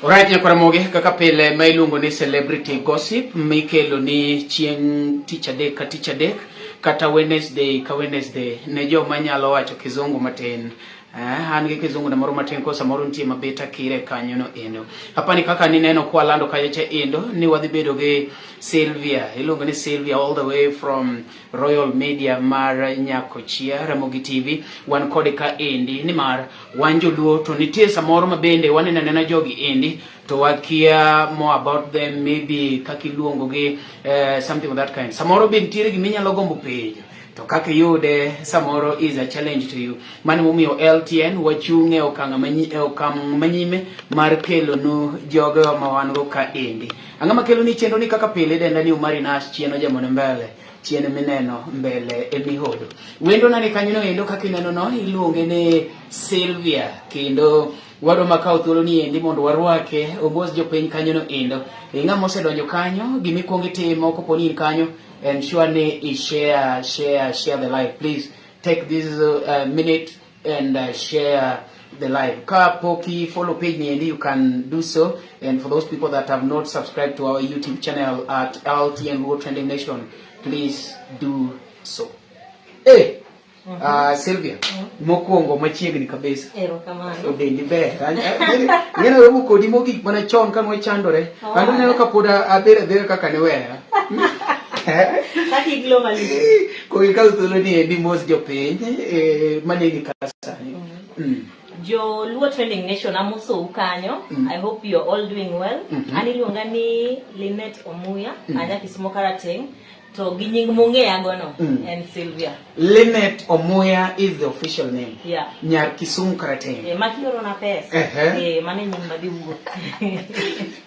Alright, Ramogi, kaka pile mailungo ni celebrity gossip, mikelo ni chieng teacher day kata Wednesday ka Wednesday ne jo manyalo wacho kizungu matin. Han gi kizungu na moro matin ko samoro nitie mabeta kire kanyo no endo. Hapa ni kaka ni neno kwa lando kayeche endo ni wadhi bedo gi Sylvia. Iluongo ni Sylvia all the way from Royal Media mar Nyakochia Ramogi TV. Wan kode ka endi ni mar wan joluo to nitie samoro mabende wanena nena jogi endi to wakia more about them, maybe kaki luongo gi something of that kind. Samoro be nitiere giminyalo gombo penjo to kaka yude samoro is a challenge to you. Mani momiyo LTN wachunge okang manyime mar kelo no jogo ma wan go ka endi. Angama kelo ni chenro ni kaka pile denda ni Omari Nash chieno jamone mbele. Chiene mineno mbele emihodo. Wendo nani kanyo endo kaka ineno no iluonge ni Sylvia kendo wado makao thuolo ni endi mondo warwake obos jopiny kanyo no endo. Ng'ama osedonjo kanyo gimi kuongi timo koponi kanyo and surely share the live. Please take this minute and share the live. Poki follow page ni endi you can do so, and for those people that have not subscribed to our YouTube channel at LTN World Trending Nation, please do so. Hey, Sylvia, mokuongo machiegni kabisa. Erokamano. Odendi ber. Ngena wewe kodi mogik mana chon kan we chandore. Kando neno ka poda abere kaka ne wera. Kati glo mali. Ko ikal thuolo ni endi mos jopiny manigi kasa. Jo Luo Trending Nation amuso ukanyo. I hope you're all doing well. Ani luonga ni Linet Omuya, anya Kisumo Karateng. So ginying munge agono and Sylvia. Linet Omuya is the official name. Yeah. Nyar Kisumu Karateng. Makioro na pesa. Mane nying madiugo.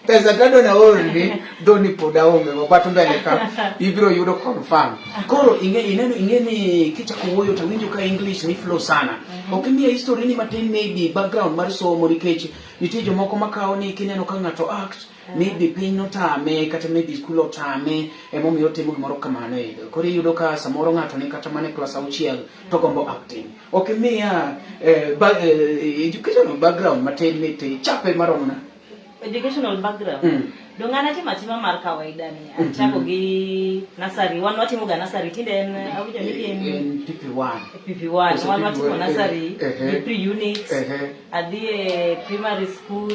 Pesa tado na ori doni poda ome wapato mbele ka ibiro yudo confirm. Koro inge ni kicha kuwoyo tawinjo ka English ni flow sana. Okimia history ni matin maybe background mar somo nikech nitie jomoko makao ni kineno ka ngato act maybe piny notame kata maybe school otame emomiyo timo gimoro kamano edo. Koro yudo ka samoro ngato ni kata mane class 6 to gombo acting. Okimia educational background matin ni chape marona. Educational background. Dongana tima mar kawaida ni. Achako gi nursery. Wan watimo ga nursery tinden awuja ni in PP1. PP1. Wan watimo nursery, pre-unit, adhi primary school,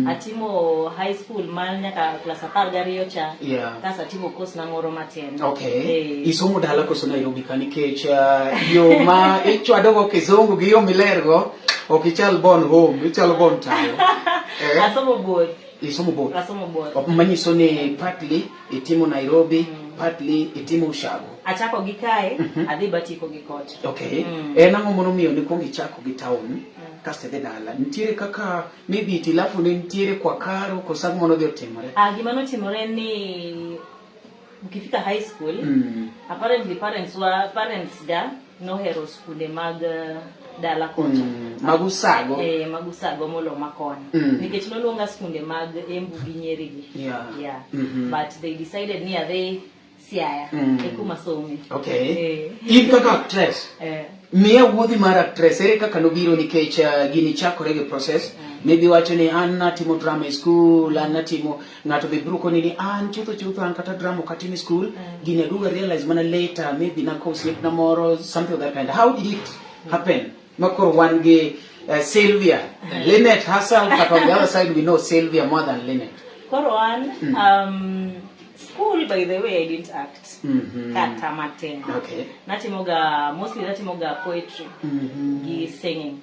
atimo high school man nyaka class 12 cha. Kasa atimo course na moro matin. Okay. Isomo dala koso Nairobi kanikech yo ma ichwadogo kizungu gi yo milergo okichal bon home, ichal bon tayo. Asomo both. Isomo both. Asomo both. Manyiso ni partly itimo Nairobi, partly itimo Ushago. Achako gi kae, adhi batiko gi kocha. Okay. Nango mono miyo ni kongi chako gi town. Kaste de dala. Ntiere kaka maybe itilafu ni ntiere kwa karo kwa sababu mono dio timore. Gimano timore ni ukifika high school, apparently parents ga no hero school mag dala kocha. Magusago. Magusago molo makon. Nikech no longa skunde mag Embu gi Nyeri gi. Yeah. But they decided near they Siaya. Ekuma somi. Okay. In kaka actress. Mia wuodhi mar actress ere kaka nobiro nikech gini chakore gi process. Maybe wacho ni an natimo drama e school, an natimo ngato be bruko ni an chutho an kata drama katimo school. Gini aduga realize mana later maybe na course na moro something of that kind. How did it happen? Makoro one gi Sylvia. Linet herself, but on the other side we know Sylvia more than Linet. Koro one school, by the way, I didn't act. Kata maten. Okay. Mostly natimoga poetry, singing.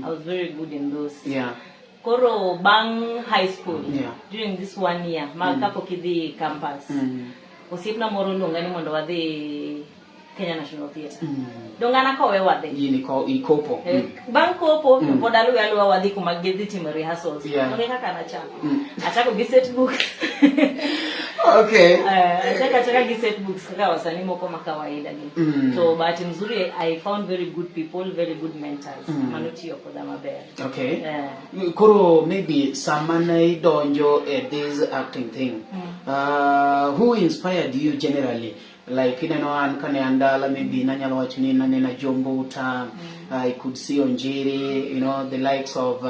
I was very good in those. Yeah. Koro bang high school. Yeah. During this 1 year, magkapo kidi campus. Osipna moro longani mondo wadhi Kenya National Theatre. Dongana kowe wadhi. Yini ko ikopo. Bang kopo podalu yalu wadhi kumagedhi timo rehearsals. Yeah. Nongeka kana chako. Achako gi set books. Okay. Chaka gi set books kaka wasanii moko makawaida gi. So but mzuri I found very good people, very good mentors. Manoti yokoda maber. Okay. Koro maybe samana donjo at this acting thing. Who inspired you generally? Like an kane andala maybe nanyalo wachni nanena Jombo Uta, I could see Onjiri, you know, the likes of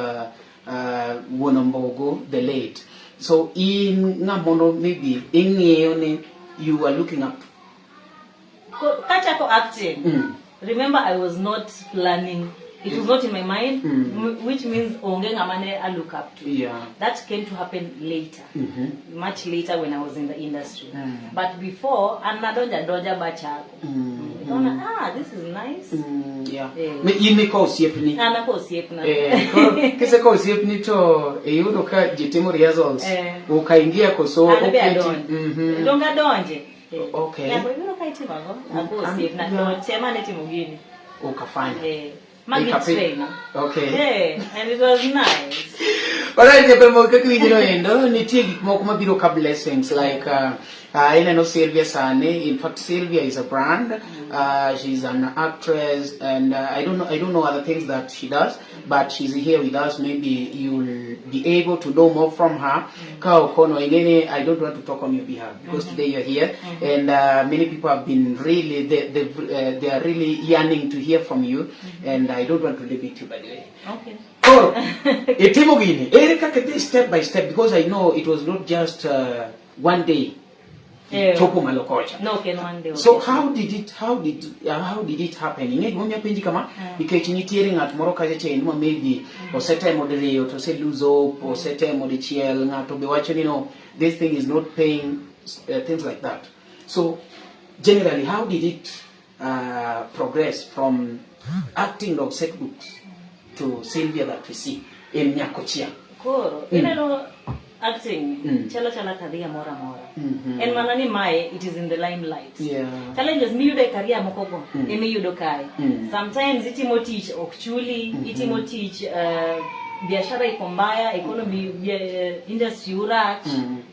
Wonombogo, the late. So in Namono maybe in you were looking up. Kachako acting. Remember I was not planning. It was not in my mind, which means onge ngamane I look up to. Yeah. That came to happen later, much later when I was in the industry. But before, anadonja doja bachako. This is nice. Yeah. Me cause yepni. Ana cause yepna. Kise cause yepni to yudo ka jitimo rehearsals. Ukaingia koso okay. Donga donje. Okay. Ya kwa yudo kaitima go. Cause yepna. No tema neti mugini. Ukafanya. Okay. Yeah, and it was nice. Alright, nitie gik moko mabiro ka blessings like I know Sylvia Sane. In fact, Sylvia is a brand. She's an actress, and I don't know other things that she does, but she's here with us. Maybe you'll be able to know more from her. I don't want to talk on your behalf because today you're here, and many people have been really they are really yearning to hear from you, and I don't want to limit you, by the way. Okay. Step by step, because I know it was not just one day. Chopo malokocha. No, can one day. So how did it happen? Inge mwanya penji kama ikechi nitiere ngat moro kaje che ndimo maybe o seta modere to say lose hope or seta modichiel ngato be wacho no this thing is not paying, things like that. So generally how did it progress from acting of set books to Sylvia that we see in Nyakochia? Koro, acting, chala career mora. And manani mae, it is in the limelight. Yeah. Challenges mi yudo career mokogo, emi yudo kai. Sometimes itimo teach actually, itimo teach biashara iko mbaya, economy industry urach,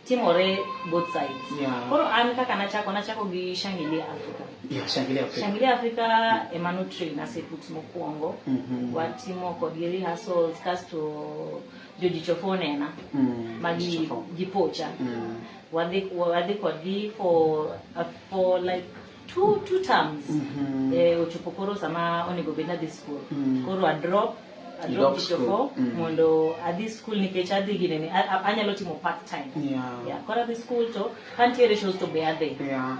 timore both sides. Yeah. Koro an kaka nachako gi Shangilia Africa. Yeah, Shangilia Africa. Shangilia Africa emanu train na sepuks mokuongo. Watimo kod rehearsals kasto jojichofone na magi gipocha. Wade kodi for like two terms. Ochopokoro sama onego bena this school. Koro a drop jichofo mondo at this school nikech adhi gine anyalo timo part time. Yeah. Koro this school to kantiere shows to be ade. Yeah.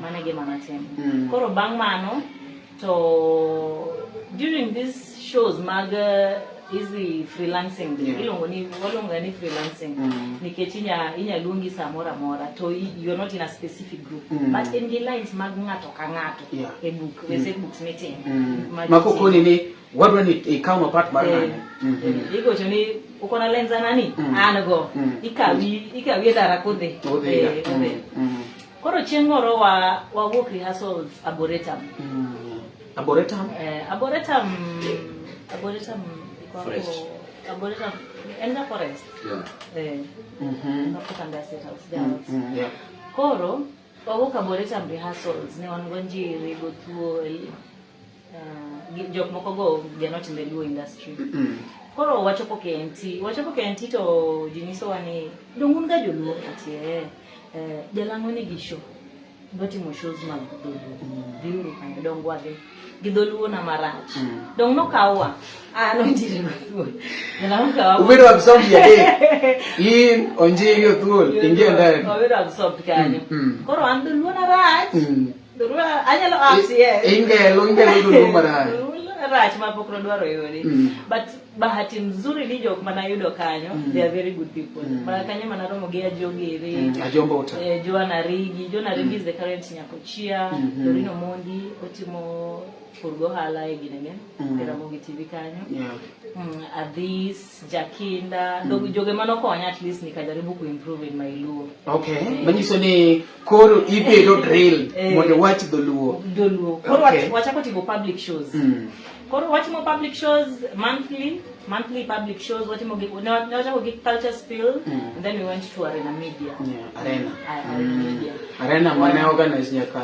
Manege manatem. Koro bang mano to during these shows mag easy freelancing ilongo ni freelancing nikech inya luongi samora mora to you're not in a specific group but in the lines mag ngato ka ngato e book set books meeting makoko ni wadwa ni ikaw part mar ngane iko choni uko na lenza nani anago ikawi dara kodhe koro chengoro wa work rehearsals arboretum Arboretum in the forest. Yeah. Koro, wawuok Arboretum rehearsals ne wan gonji go through jok moko go they are not in the Luo industry. Koro wachopo KNT to jiniso wani dongun ga joluo atie jalango ni gisho gotimo shows mag dolu diuru kan dongwa ge gidoluo na marach dong no kawa no ndire go jalango kawa ubedo absorb ya de in onje yo thuol ingie ndani ubedo absorb kanyo koro andoluo na rach dolu anyalo apsie ingelo dolu marach rach mapokro dwaro yori but bahati mzuri ni jok manayudo kanyo they are very good people kanyo manaromo gi ajogere ajombo uta Joana Rigi is the current Nyakochia Dorino Mondi otimo Kurgohala eginenge Ramogi TV kanyo Adis Jakinda joge manokonya at least nikajaribu ku improve in my Luo. Okay. Manyiso ni koro ibedo drill mondo watch Luo. Koro wachako tigo public shows. Koro watchimo public shows monthly monthly public shows, what we get culture spill, and then we went to Arena Media. Yeah, Arena. Arena Media. Arena mane organize nyaka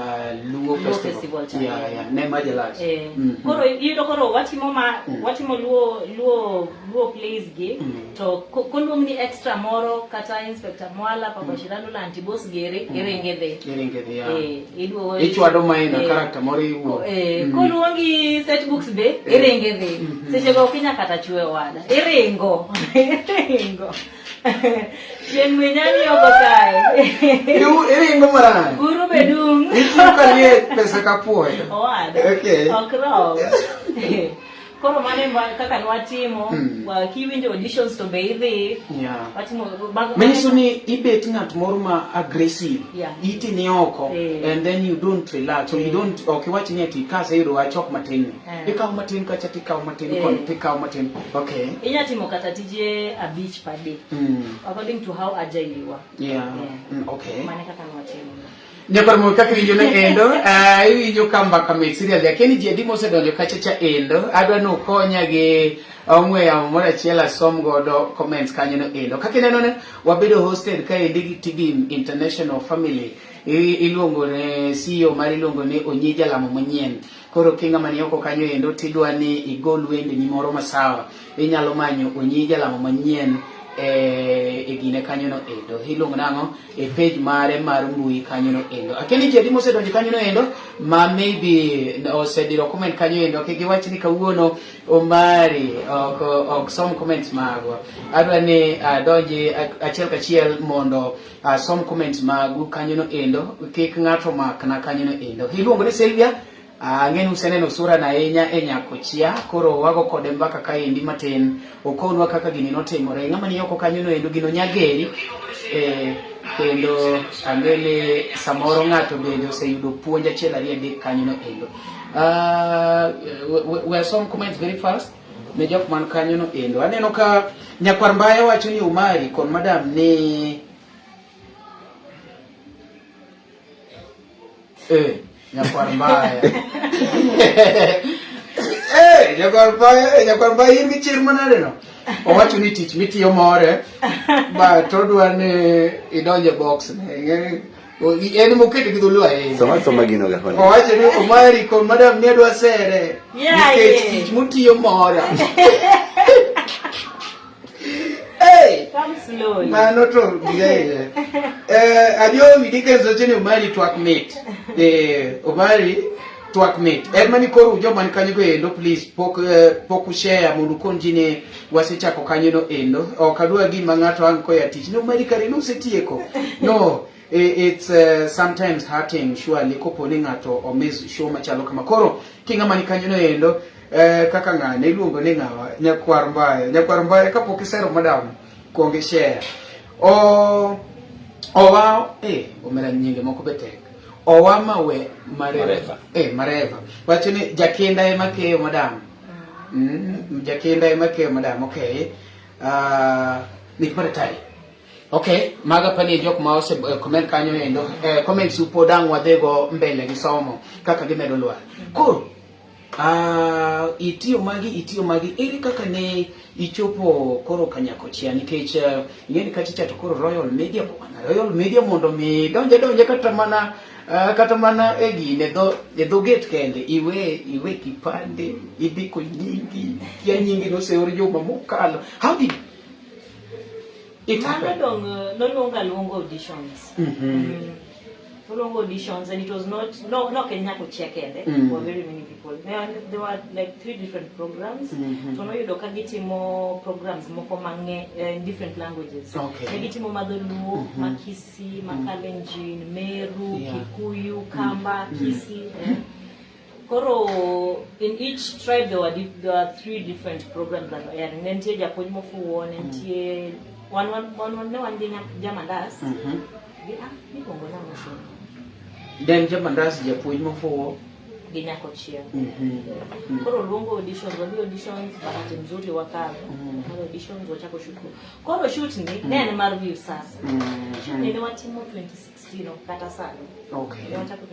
Luo Festival. Yeah. Ne majalas. Koro yudo koro watimo Luo plays gi to koluong ni extra moro kata Inspector Mwala Papa Shirano la Antibos gere irengedhe. Yeah. Ichwado maina character moro iwo. Koluongi set books be irengedhe. Seche go kinya kata chwe wada. Irengo. Yen menyani yoko kai. Irengo marana. Guru bedung. Ichuka liye pesa kapoe. Wada. Okay. Okro. Koro mane kaka nwatimo kiwinjo auditions to be idhi. Yeah. Watimo Menyiso ni ibet ng'at moro ma aggressive. Yeah. Iti ni oko and then you don't relax. So you don't wachi ni ati kasa yiro achok matin. Ikaw matin kacha tikaw matin kon tikaw matin. Okay. Inyatimo kata tije a beach per day. According to how agile you are. Yeah. Okay. Mane kaka nwatimo. Nyakar mo kaka winjo na endo, winjo kamba kama serial yakeni jedi mo se donjo kacha endo, adwa no konya gi ongwe ya mora chiela som godo comments kanyo no endo. Kaka neno ne wabedo hosted ka endi tigi international family. Iluongo ne CEO mari iluongo ne Onyija Lamo Manyien. Koro kinga mani oko kanyo endo tidwa ni igol wende ni moro masawa. Inyalo manyo Onyija Lamo Manyien gine kanyo no endo. Hilong nango page mare mar mbui kanyo no endo. Akeni jedi mo se donjo kanyo no endo ma maybe osediro comment kanyo endo giwachi ni kawuono Omari ok some comments mago. Adwa ni donji achiel kachiel mondo some comments mago kanyo no endo kik ng'ato makna kanyo no endo. Hiluongo ni Sylvia ng'enu seneno sura na nyako chia koro wago kode mbaka kaendi matin okonwa kaka gini notimore ng'ama ni oko kanyo no endo gino nyageri kendo angele samoro ng'ato bende oseyudo puonj achiel ariyo adek kanyo no endo. Were some comments very fast ne jok man kanyo no endo. Aneno ka nyakwar mbaya wacho ni Omari kon madam ni nyakwar mbaya nyakwar mbaya in gi chir manade no owacho ni tich mitiyo more ba todwa ni idonje box ne en moketo gi dhulu ahinya soma gino ga honi owacho ni Omari kon madam ne dwa sere nikech tich mutiyo more. Come slowly. Mano to gaya. Adio widike zocheni Omari twak mate. Omari twak mate. Mani koro ujo man kanyo go endo please poku share mundu konjine wasichako kanyo no endo. Okadua gima ng'ato anko ya tich. No Omari kare no setieko. No. It's sometimes hurting surely kopo ni ng'ato omiss show machalo kama koro kinga mani kanyo no endo kaka ng'ane iluongo ni ng'awa nyakwar mbaya kapok isero madam kuonge share owa omera nyinge moko betek owa mawe mareva wacho ni jakenda ema keyo madam jakenda ema keyo madam. Okay nikipata tai. Okay, maga pani jok ma ose comment kanyo endo comment supo dang wadego mbele gi somo kaka gimedo lwar. Cool. Itiyo magi eri kaka ne ichopo koro kanyako chia nikech ngeni katicha to koro Royal Media mondo mi donje kata mana egine do get kende iwe kipande idiko nyingi ya nyingi no se orijo mamokalo. How did it happen? No longer long auditions. Long auditions, and it was not Kenya ko check it. There were very many people. There were like 3 different programs. So no you dokagiti more programs moko mange in different languages. Okay. Negiti mo Madolu, Makisi, Makalenjin, Meru, Kikuyu, Kamba, Kisi. Koro in each tribe there were 3 different programs that were airing. Nentie Japonimo fu one, nentie one Jamandas. Then Jamandas Japonimo fu ginyako chia. Koro luongo auditions, wali auditions bahati mzuri wakawa. Koro auditions wachako shoot. Koro shoot ni then marview sasa. Ni watimo 2016 kata sana. Okay. Ni wachako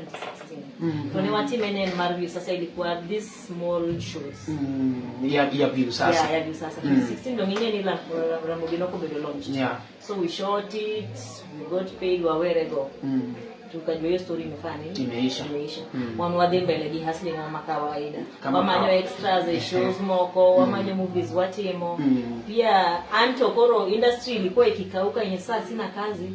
2016. Ni watime ni marview sasa ilikuwa these small shows. Ya view sasa. Yeah, ya view sasa. 2016 ndo ngine ni Ramogi no Kobedo launched. Yeah. So we shot it, we got paid, where go. Tukajua hiyo story imefanya imeisha. Wamwadhi mbele gihasli kama kawaida. Wamanyo extras, shows moko, wamanyo movies watimo. Pia antokoro industry ilikuwa ikikauka yenye saa sina kazi.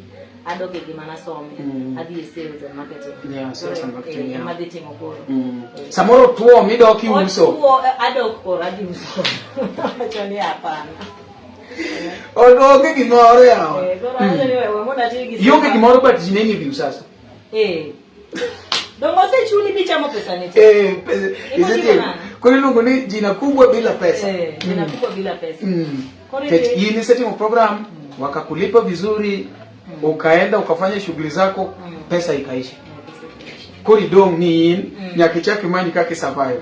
Adoge gimana some. Hadi sales and marketing. Yeah, sales and marketing. Yeah, marketing okoro. Samoro tuo midoki uso. Tuo adokoro hadi uso. Choni hapana. Oge gimoro yao. Yonge gimoro but jineni view sasa. Dongo se chuni bicha mo pesa niti. Kuri lungu ni jina kubwa bila pesa. Jina kubwa bila pesa. Hii ni setting program, wakakulipa vizuri, ukaenda ukafanya shughuli zako, pesa ikaisha. Kuri dong ni nyakichaki mani kake survive.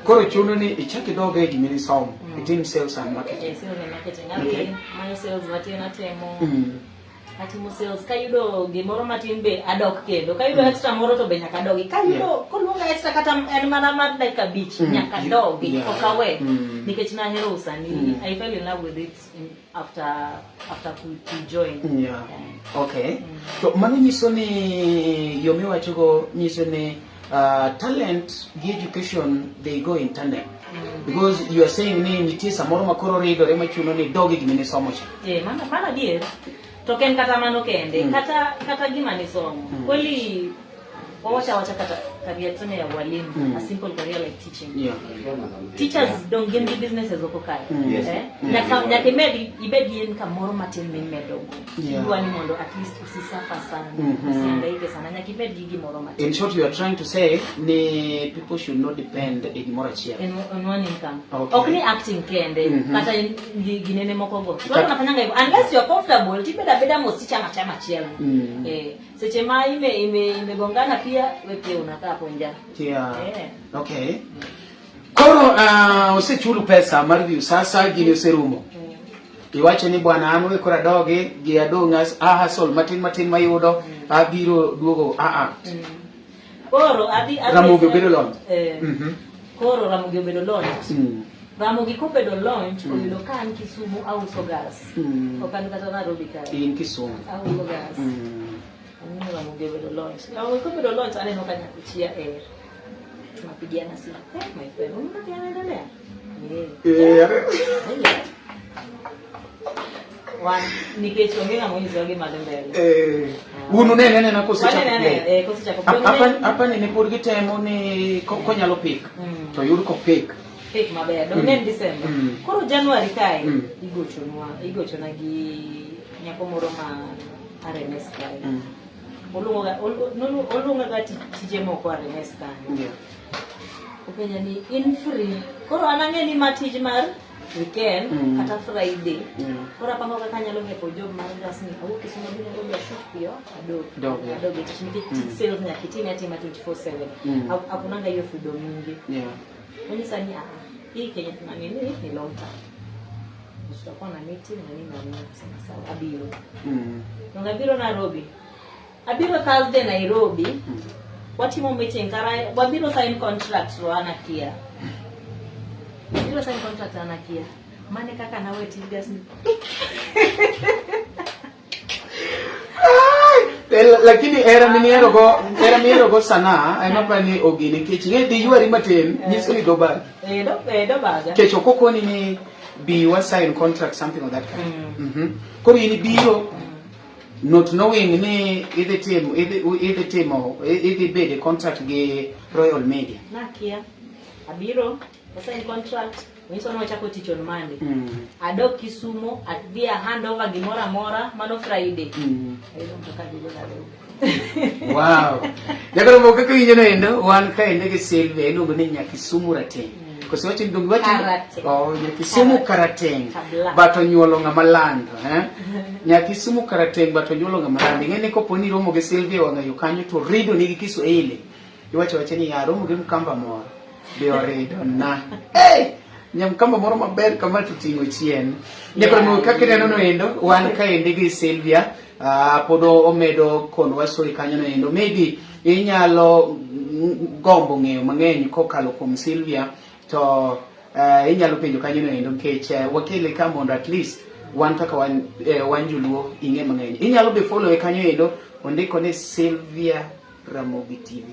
Kuri chuno ni ichaki doge gimini somo. Team sales and marketing. Sales and marketing. Okay. My sales vatina temo. Ati mo sales kayudo gimoro matin be adok kendo. Kayudo extra moro to be nyaka dogi. Kayudo kolunga extra kata en mana mar like beach nyaka dogi okawe. Nikech na hero usani. I fell in love with it after to join. Yeah. Okay. So mano nyiso ni yomiwa chugo nyiso ni talent gi education they go in tandem. Because you are saying ni niti samoro makoro rido rema chuno ni dogi gimene somo cha. Mana dear. Token kata mano kende, kata gima ni somo. Kweli wacha kata career tune ya walimu, a simple career like teaching. Yeah. Teachers don't give businesses okokai. Nyake medi ibedi yen kamoro matin min medo. Iwa ni mondo at least usisafa sana. Usihangaike sana. Nyake medi gigi moro matin. In short, you are trying to say ni people should not depend in mora chia. On one income. Okay. Okni acting kende, kata ginene mokogo. So unafanyanga hivyo unless you are comfortable, beda mosicha machama chiela. Seche ma imegongana pia wewe pia unakaa hapo nje. Yeah. Okay. Koro usechulu pesa marview sasa gini userumo. Iwache ni bwana anu kora doge gi adongas hasol matin mayudo abiro duogo Koro Ramogi bedo launch. Koro Ramogi bedo launch. Ramogi kobedo launch oyudo kan Kisumu au Sogas. Okan kata Nairobi kai. In Kisumu. Au Sogas. Ramogi bedo launch. Ramogi kobedo launch aneno kanya kuchia tunapigiana simu. My friend, unataka nikechongea mwenzi wage madembele. Unu nene na kosi cha kosi cha hapa ni purgi temo ni konyalo pick. To yuru ko pick. Pick maber. Donen December. Koro January kai igochona gi nyako moro ma RMS kai. Olunga gati tije moko RMS kai. Yeah. Okenya ni in free. Koro anange ni matij mar weekend kata Friday. Kora pango kakanyalo hepo job mar gasni au Kisumu bino ngo shoot pio adobe technique sales na kitini ati ma 24/7 hakunanga hiyo freedom nyingi. Mimi sani hii Kenya tuna nini ni long term. Tutakuwa na meeting na nini sana sawa abiro. Ngabiro Nairobi. Abiro Thursday Nairobi. Watimo meeting kara wabiro sign contract wana kia. Ndio sign contract anakia. Mane kaka nawe tigas ni. Lakini era miero go sana ainapa ni ogini kichinge di yuari matin nyiso ni doba. Doba. Kecho koko ni be one sign contract something of that kind. Koro ini biro not knowing ni either team or either be the contract ge Royal Media. Nakia. Abiro sign contract. Miso no chako teach on Monday. Adok Kisumu at via handover gimora mora mano Friday. Wow. Yakaro mo kaka inyo endo wan ka ende ke Sylvia eno gone nya Kisumu rateng. Koso wachi ndongi wachi nya Kisumu karateng. Bato nyuolo nga malando, Nya Kisumu karateng bato nyuolo nga malando. Ngene ko poni romo ge Sylvia wanga yukanyo to rido nigi Kiswahili. iwacho wache ni aromo gi mkamba moro be oredo na hey nyamkamba moro maber kama tuting'o chien ne kono kaka neno endo wan ka endi gi Sylvia podo omedo konwa story kanyo no endo maybe inyalo gombo ng'eyo mang'eny kokalo kuom Sylvia to inyalo penjo kanyo no endo nikech wakele ka mondo at least wan kaka wan joluo ing'e mang'eny inyalo be follow e kanyo endo ondiko ne Sylvia Ramogi TV.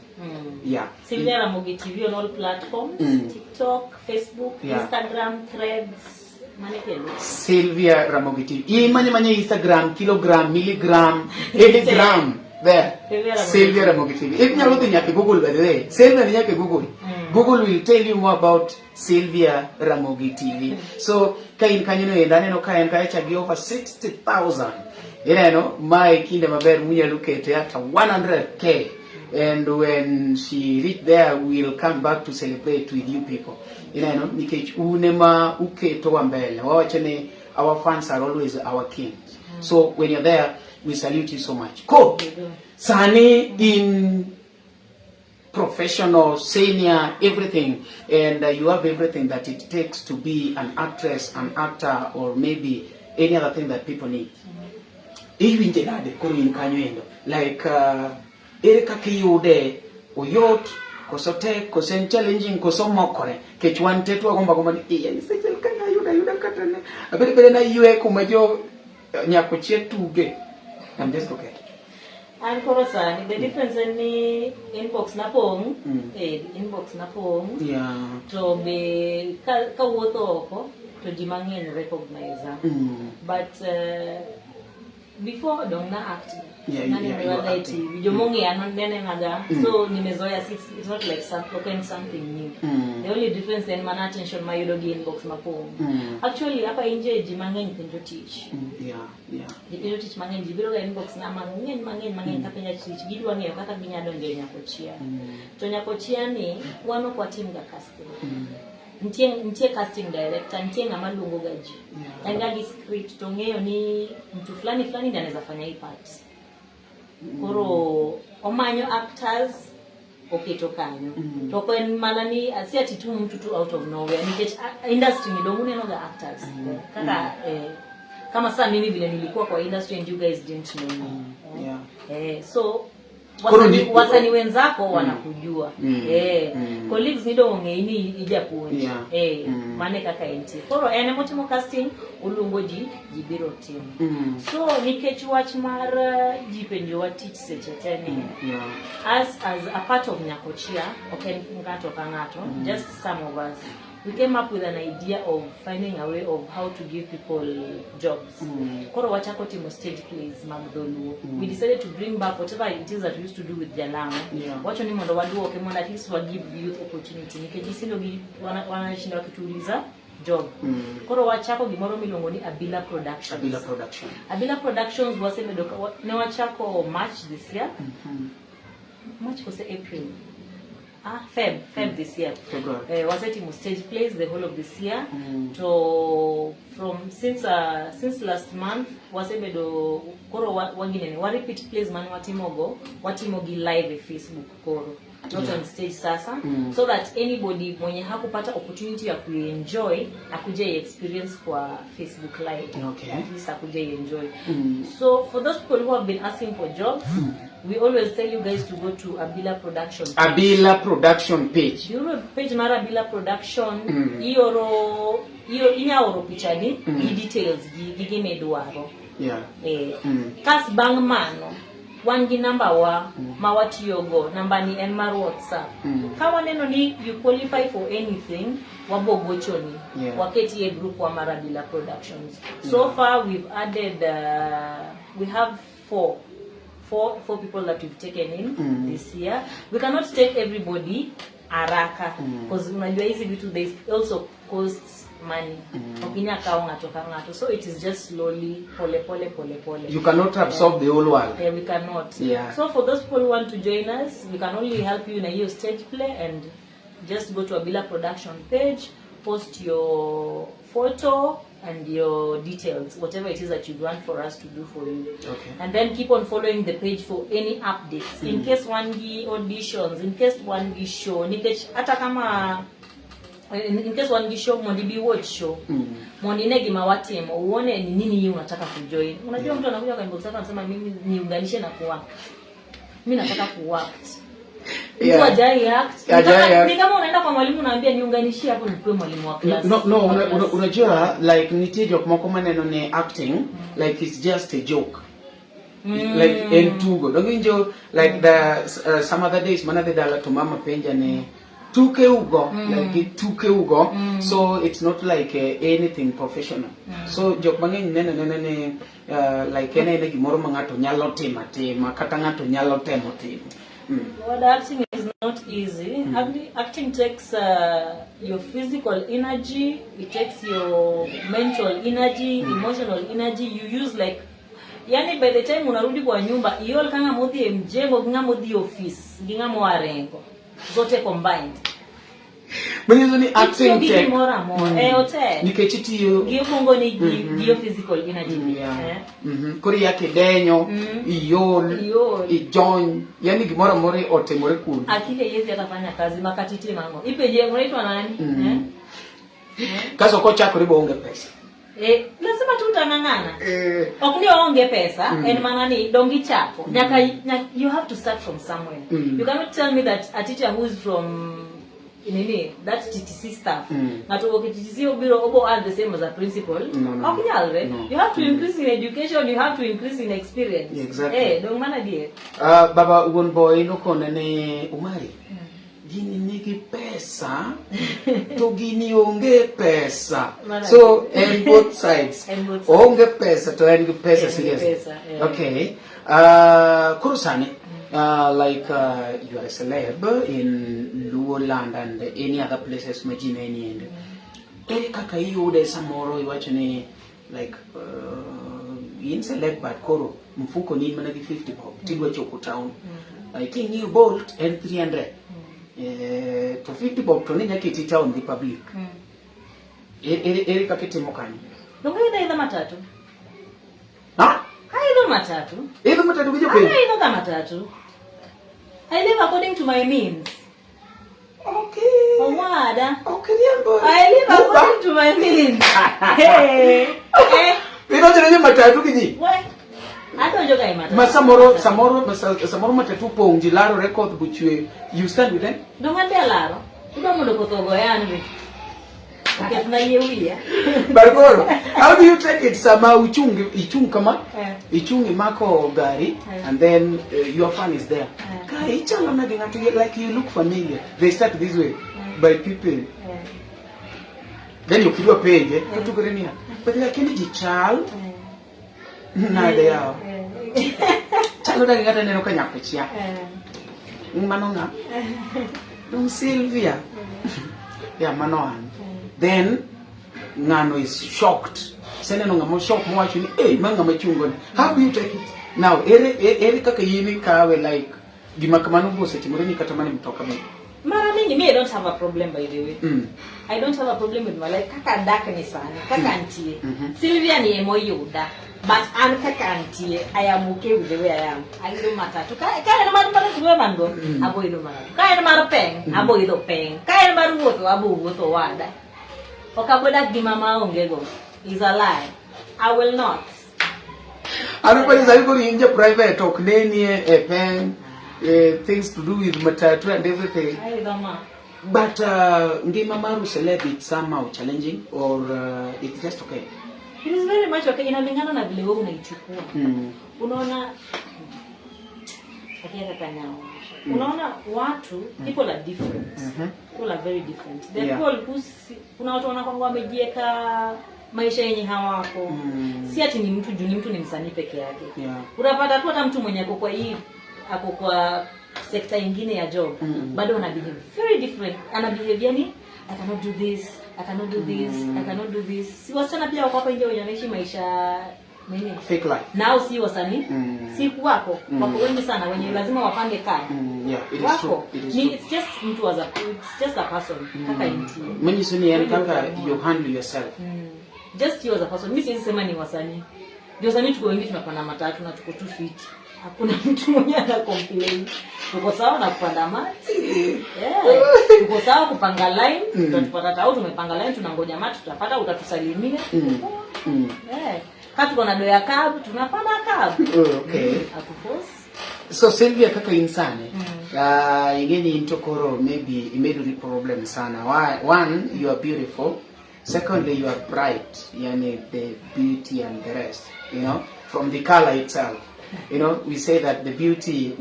Yeah. Sylvia Ramogi TV on all platforms, TikTok, Facebook, Instagram, Threads, Sylvia Ramogi TV. Manya Instagram, kilogram, milligram, milligram. There. Sylvia Ramogi TV. If you look at Google, by the way, Sylvia nyake Google. Google will tell you more about Sylvia Ramogi TV. So, kain kanyino endane no kain kaya over 60,000. You know, my kingdom maber munya look at 100K. And when she reach there, we'll come back to celebrate with you people. You know, nikech unema uketo wambele. Wawachane, our fans are always our kings. So when you're there, we salute you so much. Cool. Sani in professional, senior, everything, and you have everything that it takes to be an actress, an actor, or maybe any other thing that people need. Like Erika kiyude oyot kosote kosen challenging kosomokore kechwan tetu agomba ni yani sechel kanya yuda katane abere na yue kumajo nyakochie tuge. I'm just okay. And korosani the difference in inbox na pong inbox na pong to be ka wuotho oko to ji mang'eny recognize but before don't act so nimezoea it's not like something new. The only difference in man attention my inbox mapo actually hapa nje jimang'eny penjo teach the penjo teach mang'eny jibiro ga inbox na mang'eny kapenya teach gidwa ng'eyo kaka ginyalo donjo nyakochia to nyakochia ni wano kwa team ga casting Ntie casting director, ntie ngama luongo gaji. Ngagi script to ng'eyo ni mtu fulani ndiye anaweza fanya hii part. Koro omanyo actors oketo kanyo. To kwen malani asi ati tu mtu tu out of nowhere. Nikech industry ni dongo neno ga actors. Kama sasa mimi vile nilikuwa kwa industry and you guys didn't know me. So wasani wenzako wanakujua colleagues nido ngeini ija kuonja mane kaka enti koro ene motimo casting ulungo jibiro team so nikech wach mar jipenjo wa teach seche tene as a part of nyakochia okay ngato ka ngato just some of us we came up with an idea of finding a way of how to give people jobs. Koro wachako timo stage plays magdolu. We decided to bring back whatever it is that we used to do with Jalanga. Wacho ni mondo waduoke mondo at least we give youth opportunity. Nikejisindo wanashinda wakituuliza job. Koro wachako gimoro milongo ni Abila Productions. Abila Productions wasemedoka ne wachako March this year. March kose April. Feb this year. Was it in stage plays the whole of this year? To from since last month was able to koro wangine wa repeat plays man watimogi live at Facebook koro not on stage sasa so that anybody mwenye hakupata opportunity ya kuenjoy akuje experience kwa Facebook live at least akuje enjoy so for those people who have been asking for jobs we always tell you guys to go to Abila Production page. You know page mara Abila Production iyo inaoro pichani details gigime dwaro kas bang mano wan gi number wa mawatiyogo number ni en mar WhatsApp kama neno ni you qualify for anything wabogochoni waketi e group wa Marabila Productions so far we've added we have four people that we've taken in this year. We cannot take everybody haraka because unajua hizi vitu they also costs money. Okinya kaunga toka ngato. So it is just slowly pole. You cannot absorb the whole world. Yeah, we cannot. So for those people who want to join us, we can only help you in a stage play and just go to Abila Production page, post your photo and your details, whatever it is that you want for us to do for you. Okay. And then keep on following the page for any updates. In case one gi auditions, in case one gi show, in case one gi show, mondi bi watch show. Mondi negi mawatemo, uone ni nini hii unataka kujoin. Unajua mtu anakuja kwa inbox yako anasema mimi niunganishe na kuact. Mimi nataka kuact. Yeah. Ni kama unaenda kwa mwalimu unaambia niunganishie hapo nipewe mwalimu wa class. No, unajua like nitije kwa maneno ni acting like it's just a joke. Like entugo. Donginjo like the some other days manade dala to mama penja ne tuke ugo like tuke ugo so it's not like anything professional. So jok mangeny nene like ene gimoro mangato nyalo tema kata ngato nyalo temo timo. Well, acting is not easy. Acting takes your physical energy, it takes your mental energy, emotional energy. You use like, yani by the time unarudi kwa nyumba, iyol kanga modi mjengo, kinga modi office, kinga mwarengo, zote combined. Mwenyezo ni acting tech. Nikechiti yo. Giyo mungo ni giyo physical energy. Kuri yake denyo, iyol, ijoin, yani gimora more ote more kuni. Akile yezi atafanya kazi, makatiti mango. Ipe je, unaitwa nani? Kaso kocha kuribo unge pesa. Lazima tu utangangana. Okundio onge pesa, and manani, dongi chako. You have to start from somewhere. You cannot tell me that a teacher who is from that TTC staff. Not okay, TTC obo are the same as a principal. No. You have to increase in education, you have to increase in experience. Exactly. Don't mana die. Baba one boy no konene Omari. Gini nigi pesa, to gini onge pesa. So and both sides. Onge pesa to and pesa serious. Okay. Kurusani. Like you are a celeb in Luoland and any other places, imagine any end. Erika kayo de samoro iwachane like in celeb but koro mfuko ni managi 50 bob tigwa choko town. I think you bolt and 300. To 50 bob to ninya kiti town the public. Erika kiti mokani. Donga ida matatu. Ha? Ido matatu. Ido matatu kuja pe. Ido matatu. I live according to my means. Okay. Omada. Okay, niambo. I live according to my means. Hey. Ino jere matatu kiji. What? I don't joke I matatu. Samoro matatu po unjilaro record buchwe. You stand with them? Don't want to laro. Uba mundo kotogo yangu. Okay, Bargoro, how do you take it? Sama ichung kama, ichung imako gari, and then your fan is there. Like you look familiar. They start this way by people. Then you keep your page. But like any child, na they are. Child that got a kanya kuchia. Manona, Sylvia. Yeah, Manoan. Then Nano is shocked. Sending on a shock more actually, manga machungon. How do you take it? Now, Erika Kayini Kawe like Gimakamanu was a Timurani Katamani Tokame. Mara me, I don't have a problem by the way. I don't have a problem with my life. Kaka dakani sana, kaka antie. Sylvia ni emo yuda. But I'm kaka antie. I am okay with the way I am. I don't matter. Kaya no matter kuwe mango, abo ido matter. Kaya no matter peng, abo ido peng. Kaya no matter woto, abo woto wada. Okaboda di mama ongego is a lie. I will not. Everybody's going in your private talk, a pen, things to do with matatu and everything. I don't know. But Ngimamaru celeb it's somehow challenging or it's just okay. It is very much okay. Inalingana na vile wewe unaichukua. Unaona unaona watu, people are different. People are very different. There are people who kuna watu wanakwanga wamejieka maisha yenye hawako. Si ati ni mtu juu ni mtu ni msanii peke yake. Unapata tu hata mtu mwenye ako kwa sekta nyingine ya job, bado ana behave very different. Ana behave yani I cannot do this, I cannot do this, I cannot do this. Si wasichana pia wako hapa nje wanaishi maisha nini? Fake life. Nao si wasanii, si wako wengi sana wenye lazima wapange kaya. It is true. It's just mtu it's just a person. Kaka inti. Mwenye suni yani kaka you handle yourself. just you as a person. Mimi siwezi sema ni wasanii. Ndio wasanii tuko wengi tunapanda matatu na tuko 2 feet. Hakuna mtu mwenye ana complain. Tuko sawa na kupanda mati. Tuko sawa kupanga line, tutapata au tumepanga line tunangoja mati tutapata utatusalimia. Kama tuko na doya cab tunapanda cab. Okay. So Sylvia kaka insane. Ingeni intokoro maybe imedu problem sana. One, you are beautiful. Secondly, you are bright. Yani the beauty and the rest, you know, from the color itself. You know, we say that the beauty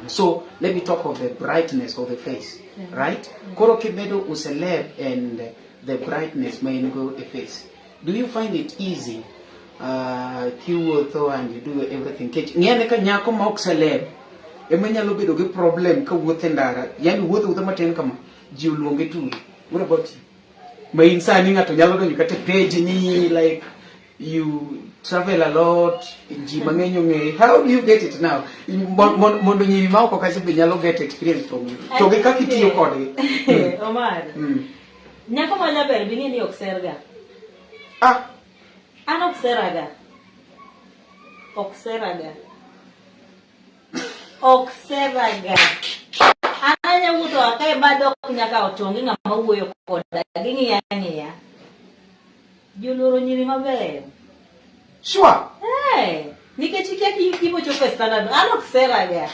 so let me talk of the brightness of the face, right? Koro kimedo useleb and the brightness may go the face. Do you find it easy? Kiwotho and you do everything. Ngene ka nyako ma ok celeb. Emanyalo bedo gi problem ka wuothe ndara. Yani wuotho matin kama ji oluonge tu. What about you? May insani ngato nyalo donjo kata page ni like you travel a lot, ji mang'eny ong'e. How do you get it now? Mondo nyiri ma oko kasi be nyalo get experience from you. To gi kaka itiyo kodgi. Omari. Nyako ma jaber bing'e ni ok serga. An ok seraga. Ok seraga. Ananya wuto akae bado nyaka otongi ng'ama wuoyo koda ging'iya. Joloro nyiri maber. Sure. Nikech iki kibo chopo standard. An ok seraga.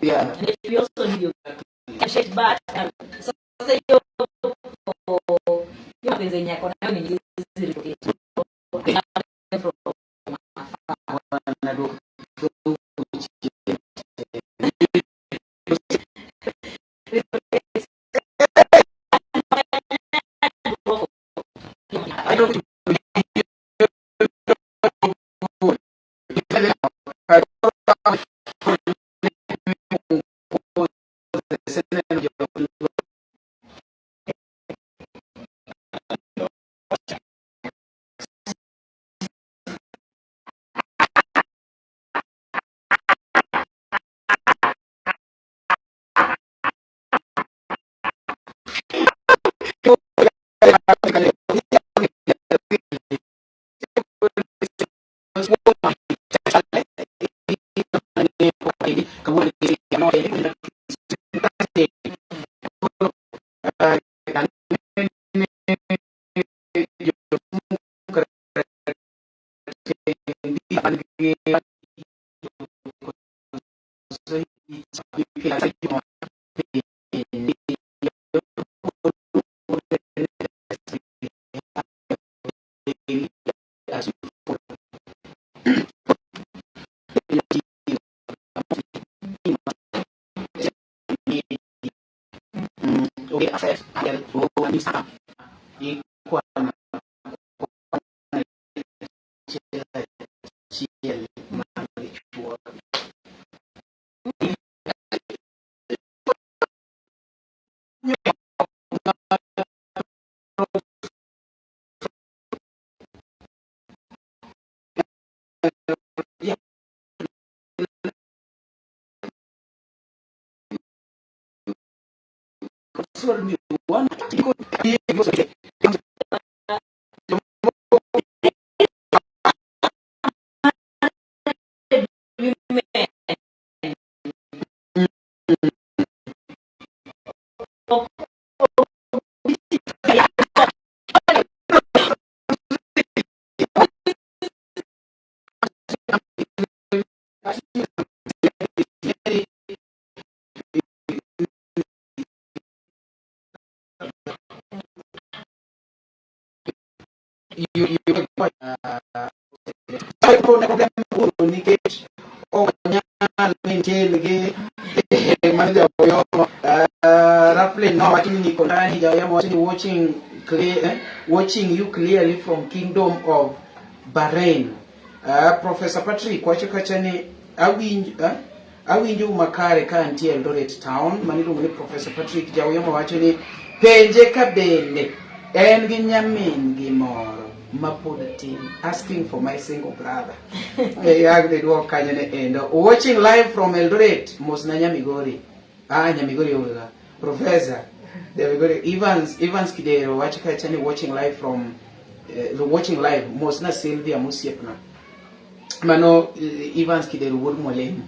Yeah. And we also need you to shake back. So say you mapenzi yako nayo ni zile I don't watching you clearly from Kingdom of Bahrain. Professor Patrick wacho kachani awinjo makare ka antie Eldoret town. Maniluongo ni Professor Patrick Jaoyama wacho ni penje ka bende en gi nyamin gi moro mapod tin, asking for my single brother. Watching live from Eldoret, Mosna Nyamigori. Nyamigori Oga. Professor Evans Kidero wacho kachani watching live from watching live Mosna Sylvia Musiepna. Mano Evans Kidero would molem.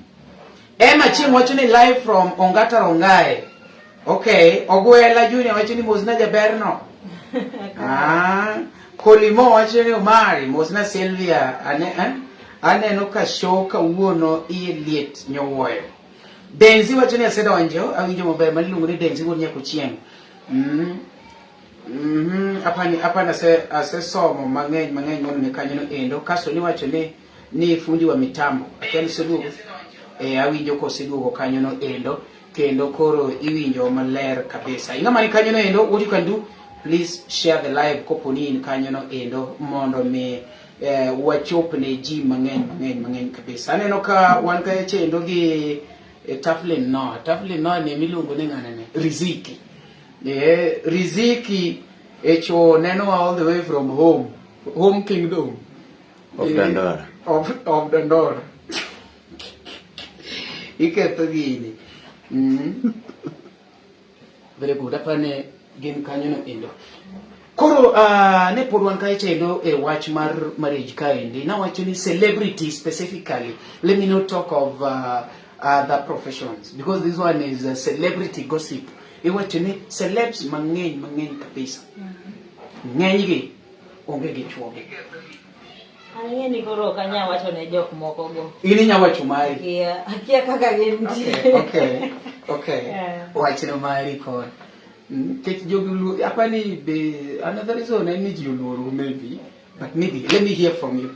Emma Chim watching live from Ongata Rongai. Okay, Oguela Junior watching Mosna Jaberno. Kolimo watching Omari, Mosna Sylvia, ane no ka shoka uono ieliet nyowoyo. Denzi watching a sedo anjo, awinjo maber maniluongo ni Denzi won nyako chieng. Apana se somo mang'eny mono ne kanyo no endo kaso ni wacho ni fundi wa mitambo akeni seduogo awinjo ko seduogo kanyo no endo kendo koro iwinjo maler kabisa. Ing'ama ni kanyo no endo, what you can do, please share the live koponi in kanyo no endo mondo mi wachop ne ji mang'eny kabisa. Aneno ka wan ka chendo gi Taflin no ne miluongo ni ng'ane Riziki. Riziki echo neno all the way from home kingdom of Dandora. Of Dandora. Iketo gini. Very good. Apane gin kanyo no endo. Koro ne pod wan kae chendo e wach mar marriage kaendi. Now actually celebrity specifically. Let me not talk of other professions because this one is a celebrity gossip. Iwacho ni celebs mang'eny kabisa. Ng'eny gi onge gi chuoge. Ang'eni koro kanya wacho ne jok moko go. Ini nyawacho mari. Yeah, akia kaka gintie. Okay. Wacho no mari kon. Kech jogi apani be another reason ni ji oluoro maybe, but maybe let me hear from you.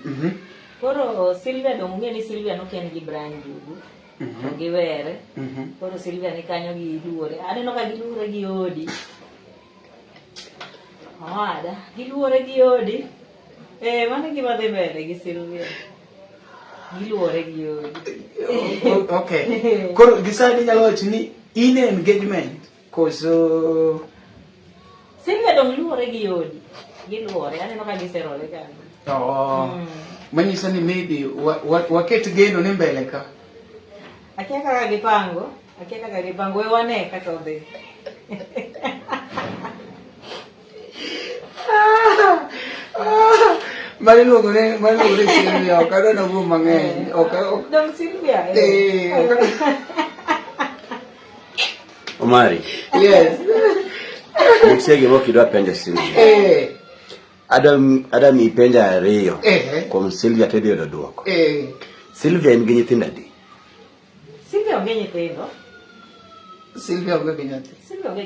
Koro Sylvia dong'e ni Sylvia no ken gi brand jugu. Giwere. Koro Sylvia ni kanyo gi luore. Aneno ka giluore gi odi. Giluore gi odi. Mano gima dhi mbele gi Sylvia. Giluore gi odi. Okay. Koro gisani nyalo wacho ni in engagement cause Sylvia dong luore gi odi. Giluore. Aneno ka giserore kanyo. Manyiso ni maybe waket geno ni mbele ka. Akia kaka gipango we wane kaka odhi. Mariluongo ne Sylvia, ok adwar wuo mang'eny. Dong Sylvia. Omari. Yes. Nitie gima kidwa penjo Sylvia. Adam ipenja ariyo. Kuom Sylvia tedhi yudo duoko. Sylvia en gi nyithindo adi? Sylvia onge nyithindo. Sylvia onge gi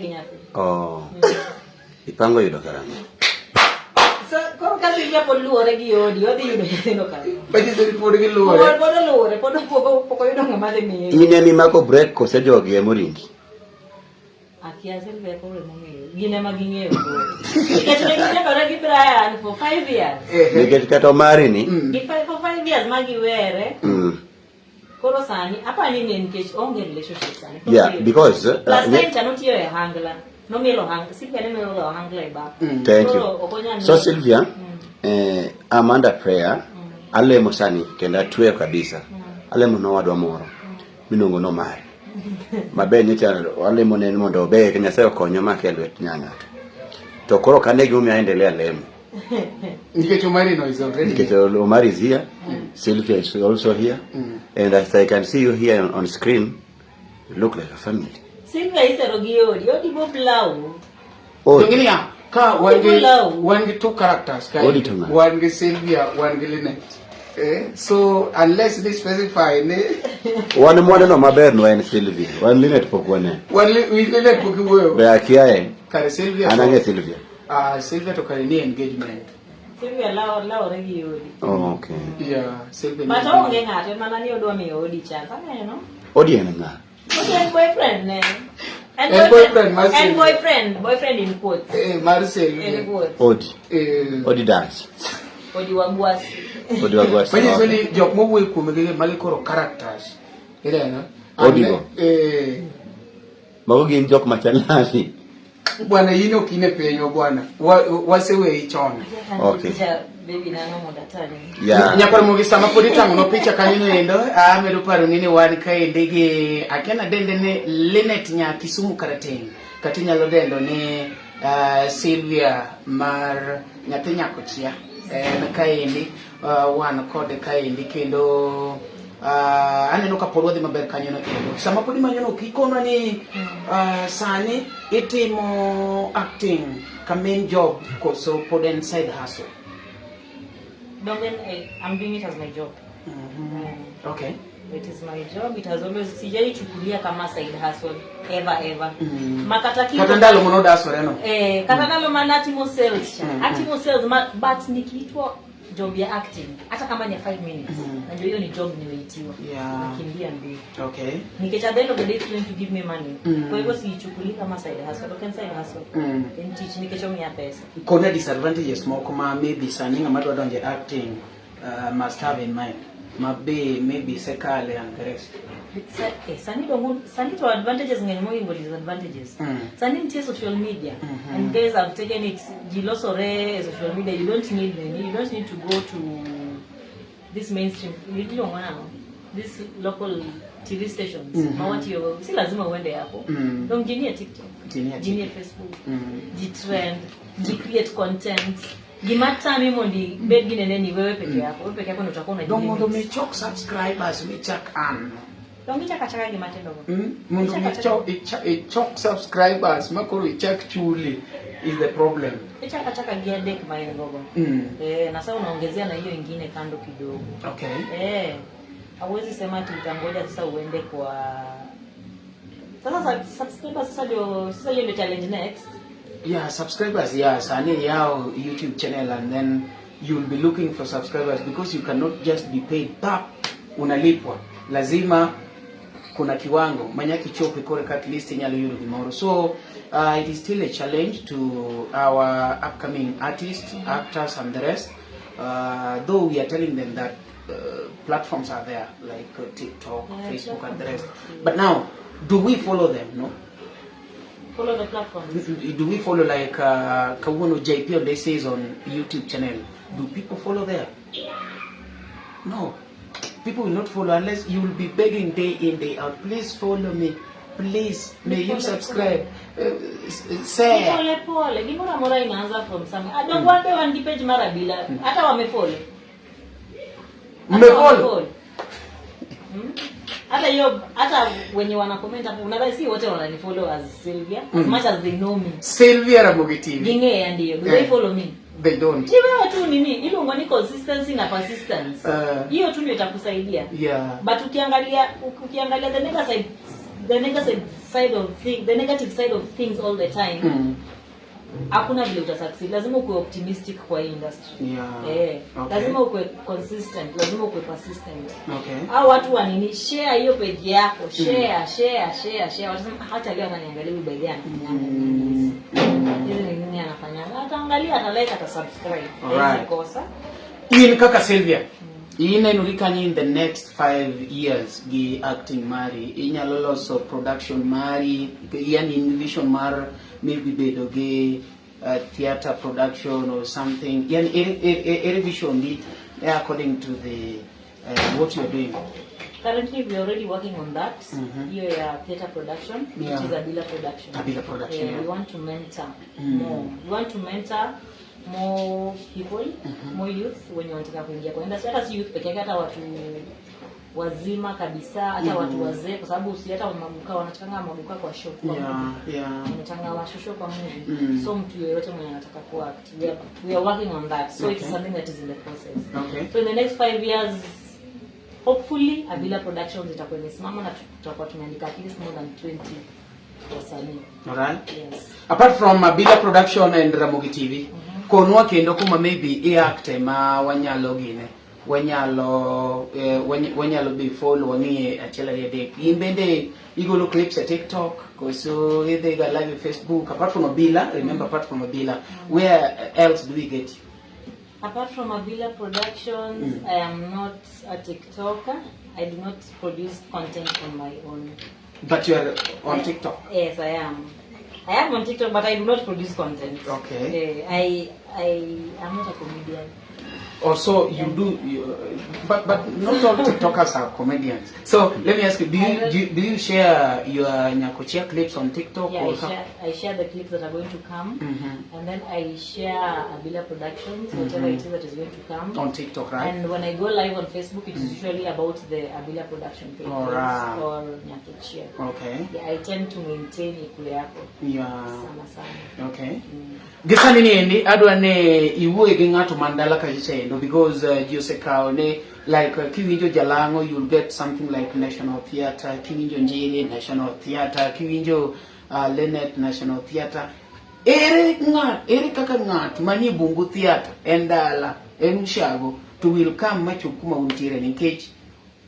nyathi. Ipango yudo karang'o? So koro ka Sylvia pod luore gi odi, odhi yudo nyithindo kanyo. Bajise pod gi luore. Pod poko yudo ng'ama dhi miye. In emi mako break kose jogi emoringi? Akia Sylvia koro mong'eyo. Gine ma ging'eyo. Nikech ne gichakore gi Brian for 5 years. Nikech kata Omari ni? For 5 years ma giwere. Koro sani, apani ne nikech onge relationship sani. Yeah, because last time chanotiyo e hangla. No mielo hangla. Sylvia ne mielo hangla e ba. Thank you. So Sylvia, I'm under prayer. Alemo sani kenda tuwe kabisa. Alemo no wadwa moro. Minongo no Omari. Mabe nyicha alemo ne mondo obe Kenya sayo konyo makelwet nyanya. To koro kane gumi aendelea lemo. Nikech Omari is already. Nikech Omari is here. Sylvia is also here. And as I can see you here on screen, you look like a family. Sylvia is a rogiodi. Odi bo blau. Ka one two characters. One Sylvia, one Lynette. So unless they specify one more no maber no en Sylvia one linet pokwane one linet pokiwo be akiae kare Sylvia anange Sylvia Sylvia to kare ni engagement Sylvia lao already yodi. Oh, okay. Yeah, Sylvia. But onge ngate mana ni odwa mi odi chance no. Odi en nga. Odi en boyfriend ne. And boyfriend in quotes. Marcel. Odi. Odi dance. Odi wagwasi. Odi wagwasi. When you jok mo we ku megege malikoro characters. Ile no. Odi go. Mago gin jok machalani. Bwana yino kine penyo bwana. Wasewe ichona. Okay. Baby na no modatani. Yeah. Nyakora mo gisama podi tango no picha kanino endo. Medo paro nini wan kae ndege akena dende ne Linet nya Kisumu karateng. Katinya lo dendo ne Sylvia mar nyatenya kochia. Na kae ndi wan kode kae ndi kendo aneno ka porwadi maber kanyo no kendo. Sama podi manyono kikono ni sani itimo acting ka main job so pod en side hustle. I'm doing it as my job. Okay. It is my job. It has always sijai chukulia kama side hustle ever. Makataki katandalo mono dasore no. Katandalo manati mo sales. Atimo sales but nikiitwa job ya acting hata kama ni 5 minutes. Najua hiyo ni job nimeitiwa. Nakimbia ndio. Okay. Nikicha the end of the day going to give me money. Kwa hivyo sichukuli kama side hustle. Can side hustle. Then teach nikichomia pesa. Kuna disadvantages mo kama maybe saninga madu adonje acting must have in mind. Maybe sekale and the rest. Sani to advantages ngeni mo disadvantages. Sani nti social media. And guys have taken it jilosore social media. You don't need to go to this mainstream. You don't want this local TV stations. Mawati yo si lazima uende hapo. Donc jinia TikTok, jinia Facebook, jitrend, create content. Gimata mimi ndi begi nene wewe peke yako. Wewe peke yako ndio utakuwa unajua. Ndio umechok subscribers, umechak an. Ndio ngitaka gimata ndogo. Mundu umechok subscribers, makoro ichak chuli is the problem. Chaka gia deck my ndogo. Na sasa unaongezea na hiyo nyingine kando kidogo. Okay. Hauwezi sema ati utangoja sasa uende kwa sasa subscribers sasa hiyo ndio challenge next. Yeah, subscribers, sani yao YouTube channel, and then you'll be looking for subscribers because you cannot just be paid unalipwa. Lazima kuna kiwango manyaki chope kore at least nyalo yuru tomorrow. So it is still a challenge to our upcoming artists, actors and the rest. Though we are telling them that platforms are there like TikTok, Facebook and the rest. But now, do we follow them? No. Follow the platforms. Do we follow like Kawuno JP they says on YouTube channel? Do people follow there? No. People will not follow unless you will be begging day in, day out. Please follow me. Please, may you subscribe. Say. Pole. Gimora mora inaanza from some. I don't want to one page mara bila. Hata wamefollow. Mmefollow. Hata wenye wana comment hapo unadhani si wote wananifollow as Sylvia as much as they know me. Sylvia Ramogi TV. Ginge ndio. Do they follow me? They don't. Wewe tu nini? Ile ngoni consistency na persistence. Hiyo tu ndio itakusaidia. Yeah. But ukiangalia the negative side of things all the time. Hakuna vile utasucceed. Lazima uwe optimistic kwa industry. Okay. Lazima uwe consistent, lazima uwe persistent. Okay. Hao watu wanini share hiyo page yako, share. Watasema hata leo ananiangalia huyu by the anafanya. Hizo nini anafanya? Ataangalia, atalike, atasubscribe. Kosa. Hii kaka Sylvia. Ina inurikani in the next 5 years gi acting mari inyalo so production mari yani in vision mar maybe bedo ge theater production or something yani a vision it according to the what you are doing. Currently we are already working on that. Here theater production, which is a Bila production. We want to mentor more. We want to mentor more people, more youth when you want to kuingia kwa industry. Hata si youth pekee, hata wazima kabisa hata watu wazee kwa sababu si hata maguka wanachanga maguka kwa show kwa wanachanga wa show kwa movie so mtu yeyote mwenye anataka kuwa we are working on that so it's something that is in the process so in the next 5 years hopefully Abila Productions itakuwa imesimama na tutakuwa tumeandika at least more than 20 wasanii. Alright. Yes. Apart from Abila Production and Ramogi TV, konwa kendo kuma maybe acte ma wanyalo gine. Wanyalo be follow wangi achela yede. Imbende igolo clips at TikTok, so they got live on Facebook. Apart from Abila, remember apart from Abila, where else do we get you? Apart from Abila Productions, I am not a TikToker. I do not produce content on my own. But you are on TikTok? Yes, I am. I am on TikTok, but I do not produce content. Okay. I am not a comedian. Also, you do, but not all TikTokers are comedians. So let me ask you: do you share your Nyakochia clips on TikTok? Yeah, I share the clips that are going to come, and then I share Abila Productions, whatever it is that is going to come on TikTok, right? And when I go live on Facebook, it's usually about the Abila Production page or Nyakochia. Okay. Yeah, I tend to maintain ikuleako. Yeah. Sana. Okay. Gesani ni endi adwane iwo egingato mandala kajisendo because Joseka ne like kiwinjo Jalango you'll get something like National Theatre, kiwinjo Njili National Theatre, kiwinjo Lenet National Theatre. Ere kaka ngat mani Bungu Theatre endala enushago to will come machukuma untire nikech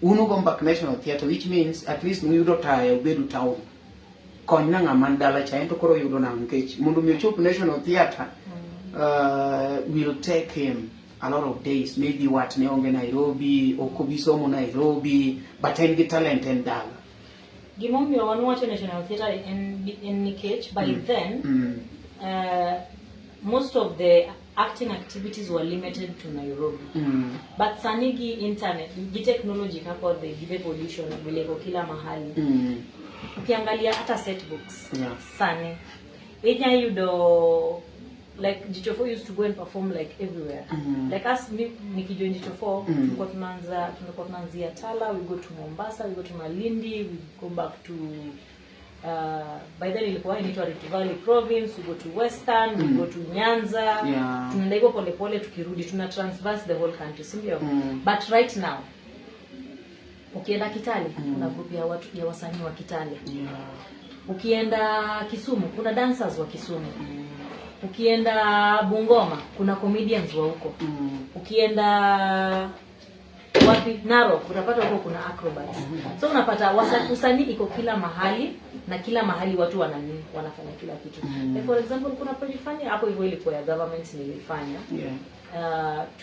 unu go back National Theatre, which means at least we do tire ubedu town. Konna ngamandala chaento koro yudo na nkech mundu michop National Theatre will take him a lot of days, maybe what neonge Nairobi or kubisomo Nairobi, but any talent and dala gimombi wanu wacho National Theatre in Nikech by then most of the acting activities were limited to Nairobi but sanigi internet the technology kako the give pollution vile kila mahali ukiangalia hata set books sane enya yudo like Jichofo used to go and perform like everywhere like us nikijoin Jichofo tulikuwa tunaanzia Tala, we go to Mombasa, we go to Malindi, we go back to by then ilikuwa inaitwa Rift Valley province, we go to Western, we go to Nyanza, tunaenda hivyo pole tukirudi tuna transverse the whole country sio but right now ukienda Kitale kuna group ya watu ya wasanii wa Kitale. Ukienda Kisumu kuna dancers wa Kisumu. Ukienda Bungoma kuna comedians wa huko. Ukienda wapi Narok utapata huko kuna acrobats. So unapata usanii iko kila mahali na kila mahali watu wanafanya kila kitu. Like for example kuna project fani hapo hivyo ilikuwa ya government nilifanya.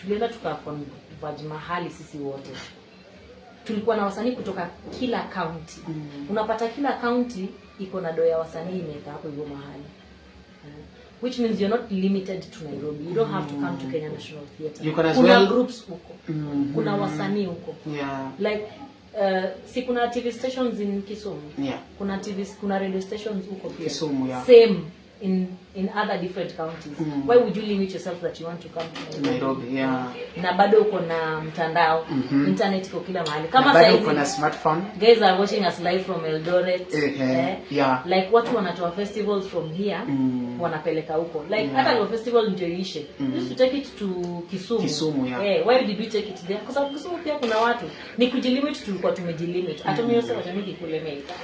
Tulienda tukaconverge mahali sisi wote. Tulikuwa na wasanii kutoka kila county. Unapata kila county iko na doya wasanii imeka hapo hivyo mahali. Which means you're not limited to Nairobi. You don't have to come to Kenya National Theatre. Kuna groups huko. Kuna wasanii huko. Like si kuna TV stations in Kisumu. Kuna radio stations huko pia. Kisumu, same in other different counties. Why would you limit yourself that you want to come to Nairobi? Na bado uko na mtandao, internet iko kila mahali. Kama sasa uko na smartphone. Guys are watching us live from Eldoret. Like watu wanatoa festivals from here, wanapeleka huko. Like hata your festival ndio ishe. Used to take it to Kisumu. Why did we take it there? Kwa sababu Kisumu pia kuna watu. Ni kujilimit tulikuwa tumejilimit. Hata mimi sasa watamiki kulemeka.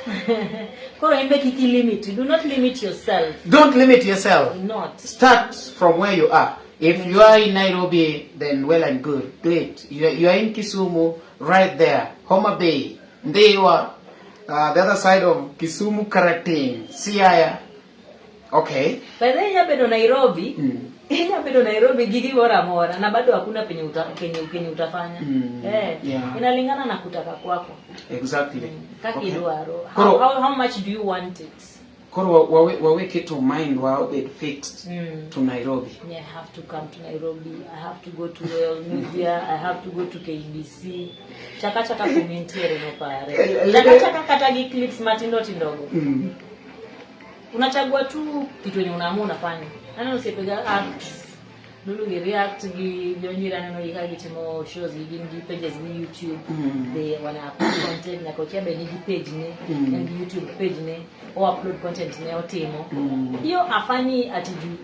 Kwa hiyo kiki limit. Do not limit yourself. Don't limit yourself. Not. Start from where you are. If you are in Nairobi, then well and good. Great. You are in Kisumu, right there. Homa Bay. There you are. The other side of Kisumu, Karating. Siaya. Okay. But then yabedo Nairobi. Yabedo Nairobi gigi mora na bado hakuna penye utafanya. Inalingana na kutaka kwako. Exactly. Kakiduaro. How much do you want it? Koro waweke to mind wawe fixed to Nairobi. Yeah, I have to come to Nairobi. I have to go to Royal Media. I have to go to KBC. Chaka commentary no pare. Chaka katagi clips matindo tindogo. Unachagua tu kitu yenye unaamua unafanya. Nani usipiga Lulu react gi jonjira no yika gitimo shows gi pages ni YouTube. They wanna upload content na kocha be ni page ni and YouTube page ni or upload content ni otimo. Hiyo afani atiju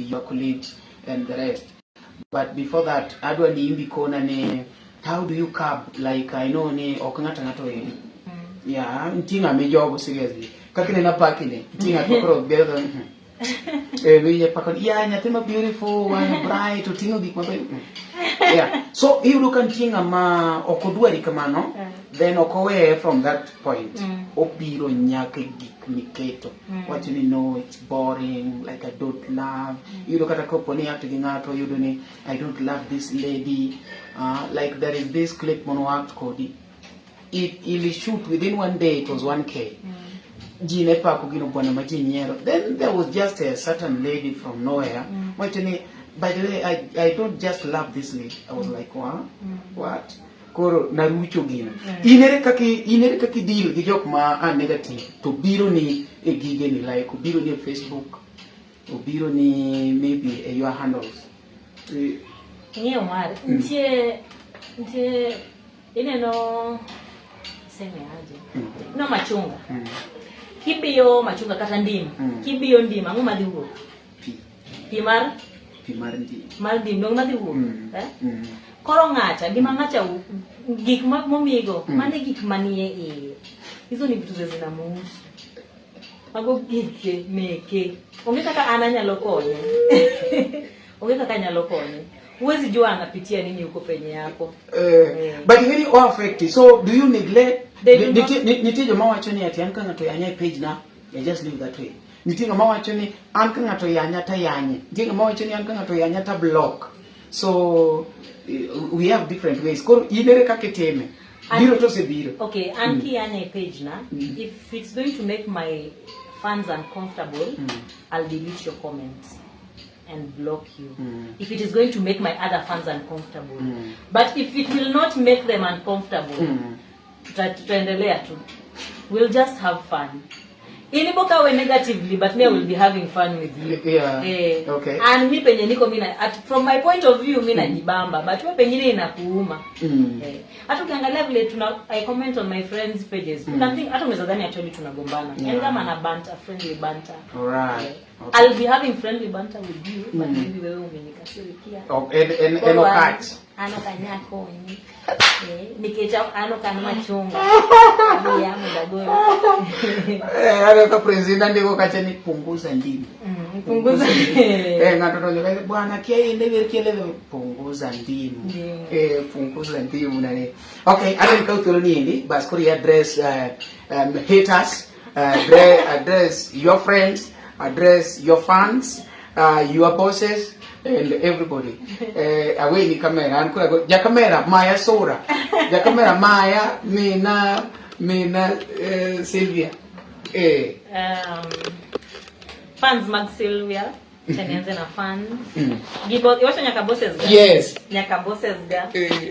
your colleagues and the rest. But before that, adwa ni imbi kona ne how do you curb, like I know ni okangata ngato yedi. Yeah, ntinga me job seriously. Kakine na pakine, ntinga kokoro better. We ya pakon yeah, nyatima beautiful and bright utinga big mabe. Yeah. So you look at ntinga ma okodua rikamano, then okowe from that point. Opiro nyake gik miketo. What you know, it's boring, like I don't love. You look at a couple after gingato, you don't I don't love this lady. Like there is this clip mono act Cody. It shoot within 1 day, it was 1K. Then there was just a certain lady from nowhere. By the way, I don't just love this lady. I was like, what? Koro narucho gino. Inere kaki deal gijok ma negative. To biro ni gige ni like biro ni Facebook. To biro ni maybe your handles. Ni Omari. Ntie ine no seme aje. No machunga. Kibiyo machunga kata ndimu. Kibiyo ndimu angu madhiwo. Pimar ndim dong madhiwo. Koro ngacha gima ngacha gik momigo mane gik manie hizo ni vitu zina muhusu. Mago gike meke. Onge kaka ana nyalo konye. Onge kaka nyalo konye. huwezi jua anapitia nini huko penye yako. But you really all affected. So do you neglect? Nitijo mawacho ni ati anka ngato yanya page na, you just leave that way. Nitijo mawacho ni anka ngato yanya ta yanye. Nitijo mawacho ni anka ngato yanya ta block. So we have different ways. Koro inere kaketeme. Biro to se biro. Okay, anki yanya page na. If it's going to make my fans uncomfortable, I'll delete your comments and block you. If it is going to make my other fans uncomfortable. But if it will not make them uncomfortable, tutaendelea tu. We'll just have fun. Iniboka we negatively, but me I will be having fun with you. Yeah. Okay. And mi penye niko from my point of view mi najibamba, but we pengine inakuuma. Hata ukiangalia vile I comment on my friends pages. You can think hata umezadhani actually tunagombana. And kama na banter, friendly banter. Alright. Okay. I'll be having friendly banter with you, but maybe wewe umenikasirikia. And catch. Ano kanyako ni. Nikecha ano kanuma chunga. Ya mdago. Ano ka president ndiko kacha ni punguza ndimi. Punguza. Ngato to bwana kia ende kile punguza ndimi. Punguza ndimi nani. Okay, I don't go to the but could you address haters, address your friends, address your fans, your bosses, and everybody. Away ni camera, and could ja camera Maya Sora, ja camera Maya Mina Sylvia. Fans mag Sylvia. Chanianze na fans. Gibo iwacho nyaka bosses ga. Yes. Nyaka bosses ga.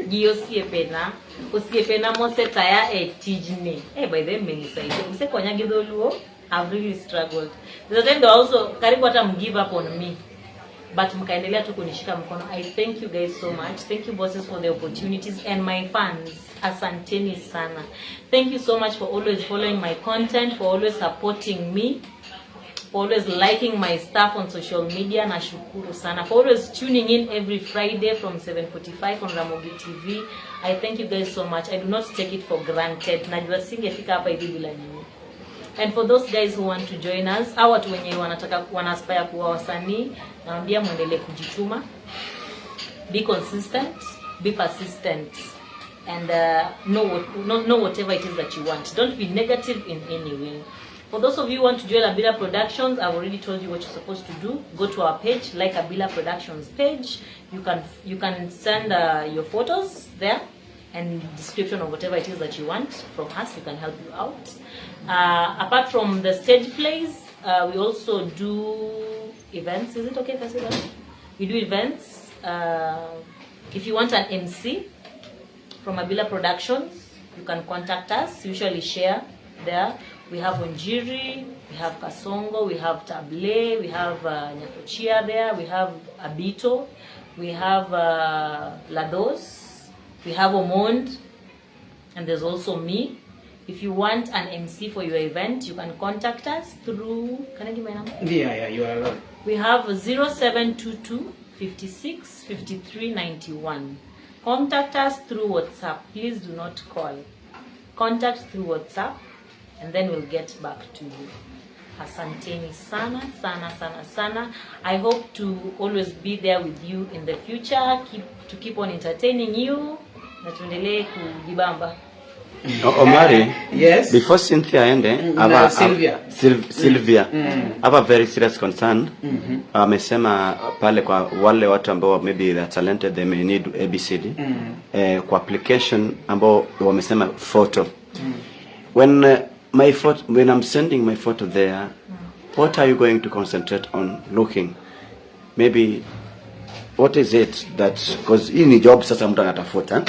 Giyo siepena. Usiepena mose taya tijne. By the way menisaidia. Mse konya gidoluo. I've really struggled. There's a time they also karibu hata give up on me. But mkaendelea tu kunishika mkono. I thank you guys so much. Thank you bosses for the opportunities, and my fans. Asanteni sana. Thank you so much for always following my content, for always supporting me, for always liking my stuff on social media. Nashukuru sana. For always tuning in every Friday from 7:45 on Ramogi TV. I thank you guys so much. I do not take it for granted. Najua singefika hapa hivi bila nyinyi. And for those guys who want to join us, au watu wenye wanaspire kuwa wasanii, naambia muendelee kujituma. Be consistent, be persistent, and know whatever it is that you want. Don't be negative in any way. For those of you who want to join Abila Productions, I've already told you what you're supposed to do. Go to our page, like Abila Productions page. You can send your photos there and description of whatever it is that you want from us. We can help you out. Apart from the stage plays, we also do events. Is it okay if I say that? We do events. If you want an MC from Abila Productions, you can contact us. Usually share there. We have Onjiri, we have Kasongo, we have Table, we have Nyakochia there, we have Abito, we have Lados, we have Omond, and there's also me. If you want an MC for your event, you can contact us through, can I give my number? Yeah, you are alone. We have 0722 56 53 91. Contact us through WhatsApp. Please do not call. Contact through WhatsApp, and then we'll get back to you. Asanteni sana, sana, sana, sana. I hope to always be there with you in the future. Keep on entertaining you. Na tuendelee kujibamba. Omari, yes. Before Cynthia ende, Sylvia, I have a very serious concern. Amesema pale kwa wale watu ambao maybe they are talented, they may need ABCD. Kwa application ambao wamesema photo. When I'm sending my photo there, what are you going to concentrate on looking? Maybe what is it that, because hii ni job sasa mtu anatafuta.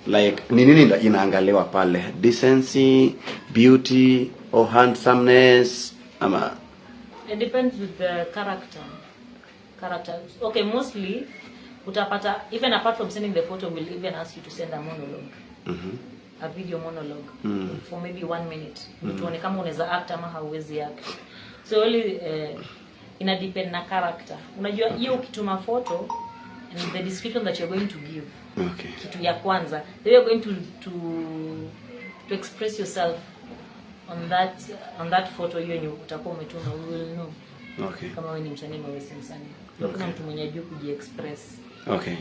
Like nini inaangaliwa pale? Decency, beauty, or handsomeness? It depends with the character. Okay, mostly utapata, even apart from sending the photo, we'll even ask you to send a monologue. A video monologue for maybe 1 minute. Tuone kama unaweza act ama hauwezi act. So only ina depend na character. Unajua hiyo ukituma photo and the description that you're going to give. Okay. Kitu ya kwanza, they are going to express yourself on that photo hiyo yenye utakuwa umetuma. We will know. Okay. Kama wewe ni msanii wewe si msanii. Kuna mtu mwenye juu kujiexpress. Okay.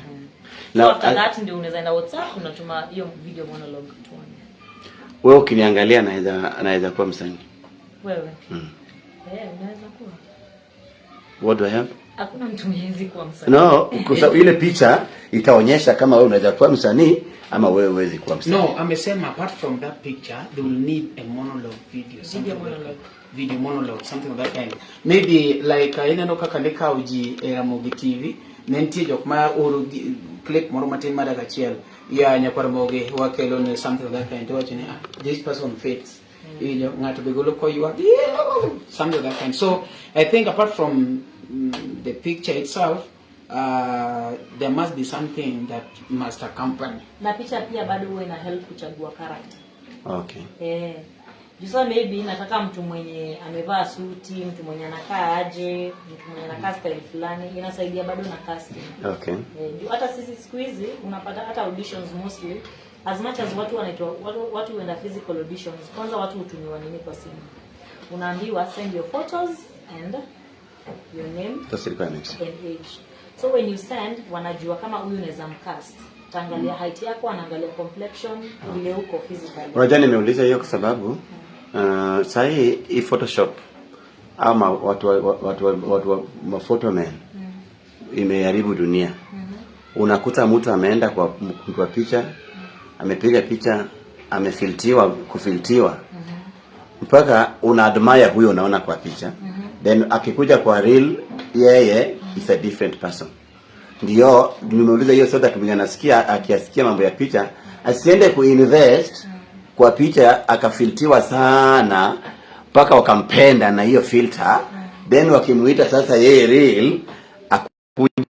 Now after that ndio unaweza enda WhatsApp unatuma hiyo video monologue tuone. Wewe ukiniangalia naweza kuwa msanii. Wewe? Unaweza kuwa. What do I have? Hakuna mtu mwenye kuwa msanii. No, kwa sababu ile picha itaonyesha kama wewe unaweza kuwa msanii ama wewe huwezi kuwa msanii. No, amesema apart from that picture they will need a monologue video, video monologue, something of that kind. Maybe like ineno kaka ndika uji Ramogi TV nenti jokma uru clip moro matin madaga chiel ya Ramogi wakelo ne something of that kind. Watch this person fits. You ngato be golo ko you something of that kind. So I think apart from the picture itself, there must be something that must accompany. Na picha pia bado huwa ina help kuchagua character. Okay. Jisa maybe nataka mtu mwenye amevaa suti, mtu mwenye anakaa aje, mtu mwenye anakaa style fulani, inasaidia bado na casting. Okay. Hata sisi siku hizi unapata hata auditions mostly as much as watu wenda physical auditions, kwanza watu hutumiwa nini kwa simu. Unaambiwa send your photos and your name, that's the requirements, and age. So when you send, wanajua kama huyu unaweza mcast. Taangalia height yako, anaangalia complexion, vile uko physically. Unajua nimeuliza hiyo kwa sababu sasa hii Photoshop ama watu photo man imeharibu dunia. Unakuta mtu ameenda kwa picha, amepiga picha, kufiltiwa. Mpaka una admire huyo unaona kwa picha. Then akikuja kwa real yeye is a different person. Ndio nimeuliza hiyo so that akiasikia mambo ya picha asiende kuinvest kwa picha akafiltiwa sana mpaka wakampenda na hiyo filter, then wakimuita sasa yeye real akuje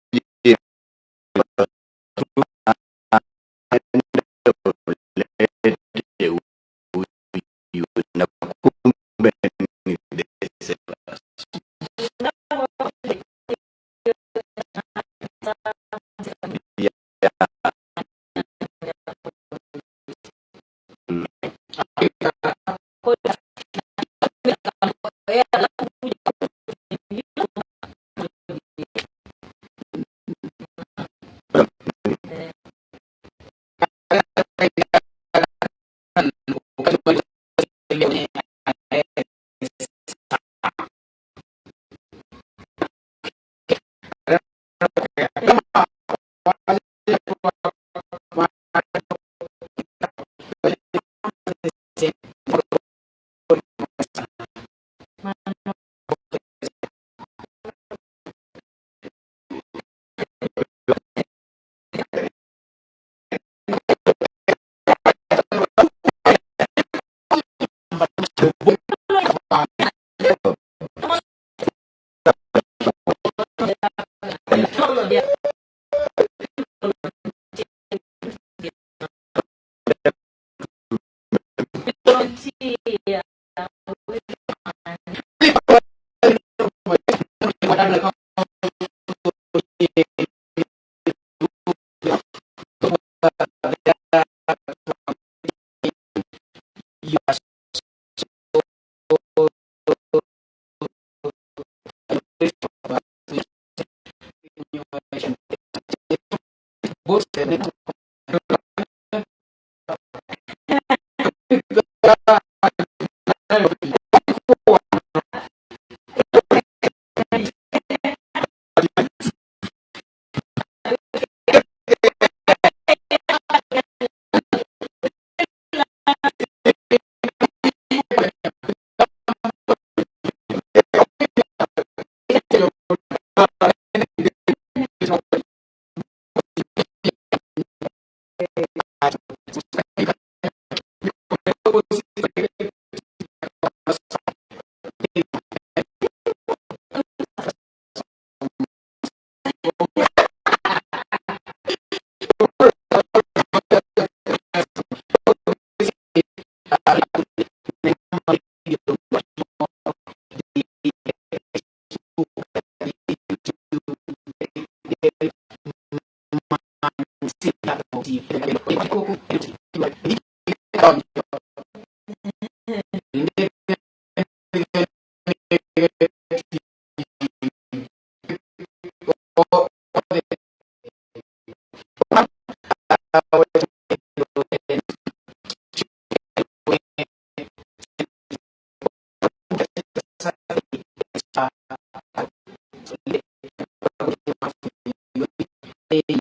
e